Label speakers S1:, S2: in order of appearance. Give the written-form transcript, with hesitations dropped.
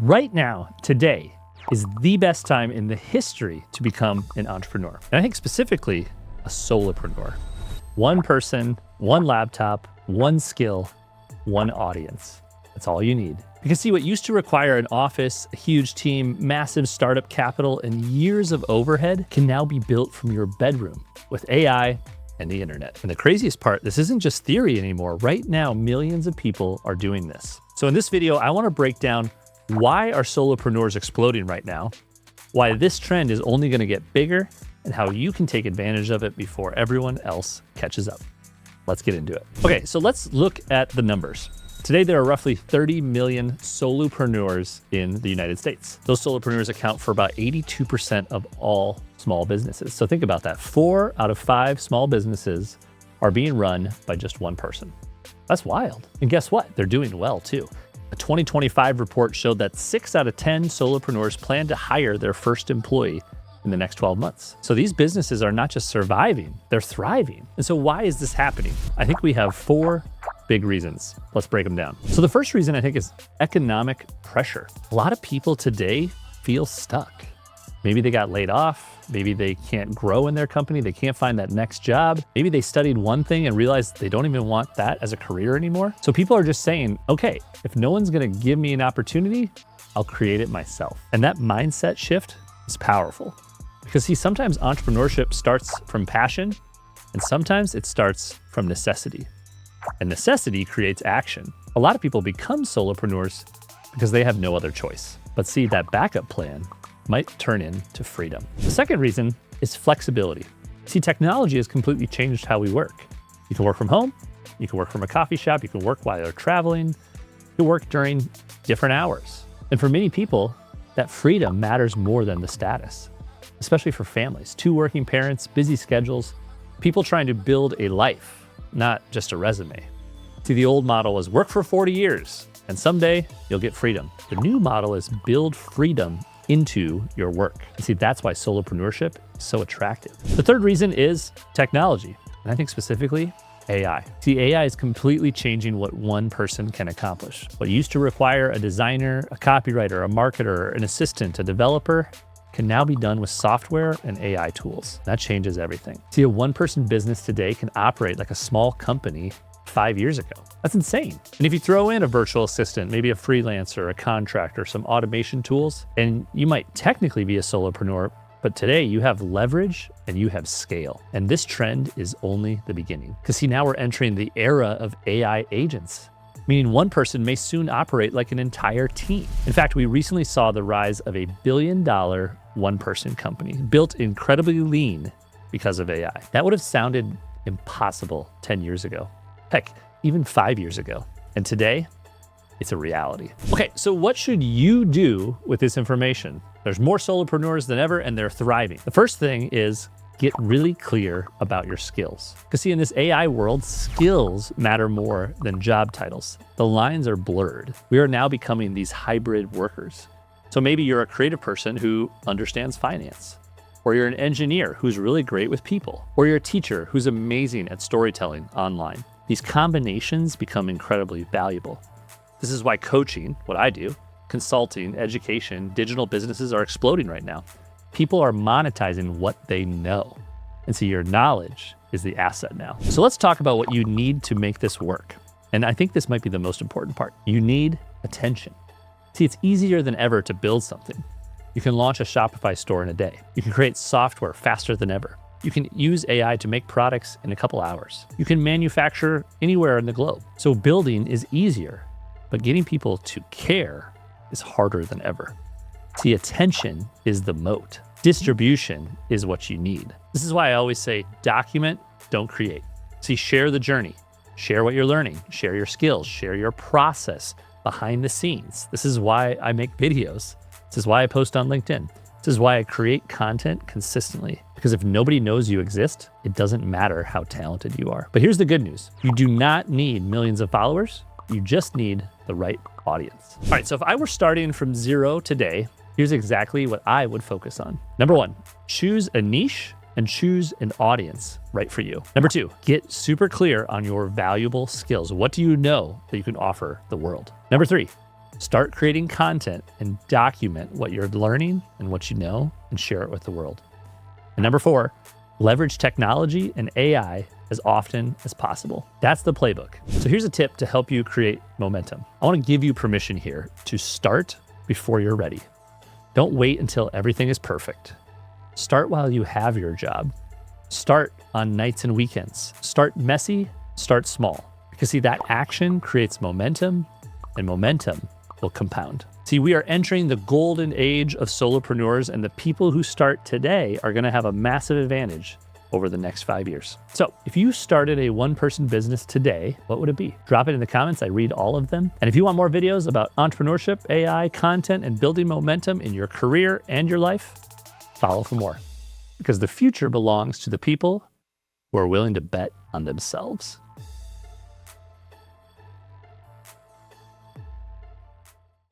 S1: Right now, today, is the best time in the history to become an entrepreneur. And I think specifically a solopreneur. One person, one laptop, one skill, one audience. That's all you need. Because see, what used to require an office, a huge team, massive startup capital, and years of overhead can now be built from your bedroom with AI and the internet. And the craziest part, this isn't just theory anymore. Right now, millions of people are doing this. So in this video, I want to break down why are solopreneurs exploding right now, why this trend is only going to get bigger, and how you can take advantage of it before everyone else catches up. Let's get into it. Okay, so let's look at the numbers. Today, there are roughly 30 million solopreneurs in the United States. Those solopreneurs account for about 82% of all small businesses. So think about that. 4 out of 5 small businesses are being run by just one person. That's wild. And guess what? They're doing well too. A 2025 report showed that 6 out of 10 solopreneurs plan to hire their first employee in the next 12 months. So these businesses are not just surviving, they're thriving. And so why is this happening? I think we have 4 big reasons. Let's break them down. So the first reason I think is economic pressure. A lot of people today feel stuck. Maybe they got laid off. Maybe they can't grow in their company. They can't find that next job. Maybe they studied one thing and realized they don't even want that as a career anymore. So people are just saying, okay, if no one's gonna give me an opportunity, I'll create it myself. And that mindset shift is powerful. Because see, sometimes entrepreneurship starts from passion, and sometimes it starts from necessity. And necessity creates action. A lot of people become solopreneurs because they have no other choice. But see, that backup plan might turn into freedom. The second reason is flexibility. See, technology has completely changed how we work. You can work from home, you can work from a coffee shop, you can work while you're traveling, you can work during different hours. And for many people, that freedom matters more than the status, especially for families, 2 working parents, busy schedules, people trying to build a life, not just a resume. See, the old model was work for 40 years, and someday you'll get freedom. The new model is build freedom into your work. And see, that's why solopreneurship is so attractive. The third reason is technology, and I think specifically AI. See, AI is completely changing what one person can accomplish. What used to require a designer, a copywriter, a marketer, an assistant, a developer, can now be done with software and AI tools. That changes everything. See, a one-person business today can operate like a small company 5 years ago. That's insane. And if you throw in a virtual assistant, maybe a freelancer, a contractor, some automation tools, and you might technically be a solopreneur, but today you have leverage and you have scale. And this trend is only the beginning. Because see, now we're entering the era of AI agents, meaning one person may soon operate like an entire team. In fact, we recently saw the rise of a billion-dollar one-person company built incredibly lean because of AI. That would have sounded impossible 10 years ago. Heck, even 5 years ago. And today, it's a reality. Okay, so what should you do with this information? There's more solopreneurs than ever, and they're thriving. The first thing is get really clear about your skills. Because see, in this AI world, skills matter more than job titles. The lines are blurred. We are now becoming these hybrid workers. So maybe you're a creative person who understands finance, or you're an engineer who's really great with people, or you're a teacher who's amazing at storytelling online. These combinations become incredibly valuable. This is why coaching, what I do, consulting, education, digital businesses are exploding right now. People are monetizing what they know. And so your knowledge is the asset now. So let's talk about what you need to make this work. And I think this might be the most important part. You need attention. See, it's easier than ever to build something. You can launch a Shopify store in a day. You can create software faster than ever. You can use AI to make products in a couple hours. You can manufacture anywhere in the globe. So building is easier, but getting people to care is harder than ever. See, attention is the moat. Distribution is what you need. This is why I always say, document, don't create. See, share the journey. Share what you're learning. Share your skills. Share your process behind the scenes. This is why I make videos. This is why I post on LinkedIn. This is why I create content consistently. Because if nobody knows you exist, it doesn't matter how talented you are. But here's the good news. You do not need millions of followers. You just need the right audience. All right, so if I were starting from zero today, here's exactly what I would focus on. Number 1, choose a niche and choose an audience right for you. Number 2, get super clear on your valuable skills. What do you know that you can offer the world? Number 3, Start creating content and document what you're learning and what you know and share it with the world. And number 4, leverage technology and AI as often as possible. That's the playbook. So here's a tip to help you create momentum. I want to give you permission here to start before you're ready. Don't wait until everything is perfect. Start while you have your job. Start on nights and weekends. Start messy, start small. Because see, that action creates momentum, and momentum will compound. See, we are entering the golden age of solopreneurs, and the people who start today are going to have a massive advantage over the next 5 years. So if you started a one-person business today, what would it be? Drop it in the comments. I read all of them. And if you want more videos about entrepreneurship, AI, content, and building momentum in your career and your life, follow for more. Because the future belongs to the people who are willing to bet on themselves.